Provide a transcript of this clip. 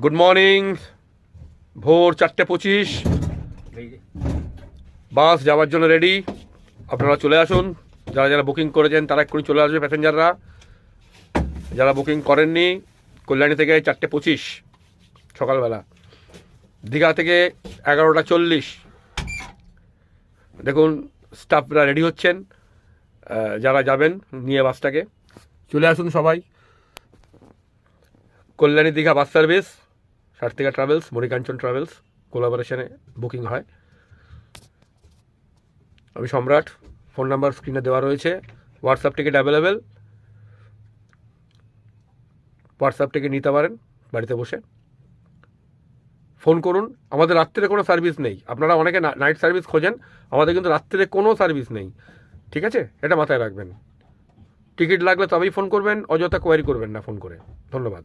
Good morning, ভোর 4:25, বাস যাওয়ার জন্য রেডি। আপনারা চলে আসুন, যারা যারা বুকিং করেছেন তারা এক্ষুনি চলে আসবে। প্যাসেঞ্জাররা যারা বুকিং করেননি, কল্যাণী থেকে 4:25 সকালবেলা, দীঘা থেকে 11:40। দেখুন স্টাফরা রেডি হচ্ছেন, যারা যাবেন নিয়ে বাসটাকে। চলে আসুন সবাই। Kalyani Digha bus service, Sarthika travels, Manikanchan travels কোলাবোরেশনে বুকিং হয়। আমি সম্রাট, ফোন নাম্বার স্ক্রিনে দেওয়া রয়েছে। WhatsApp ticket available, WhatsApp ticket নিতে পারেন বাড়িতে বসে। ফোন করুন। আমাদের রাত্রে কোনো সার্ভিস নেই। আপনারা অনেকে নাইট সার্ভিস খোঁজেন, আমাদের কিন্তু রাত্রে কোনো সার্ভিস নেই, ঠিক আছে? এটা মাথায় রাখবেন। টিকিট লাগলে তবেই ফোন করবেন, অযথা কোয়ারি করবেন না ফোন করে। ধন্যবাদ।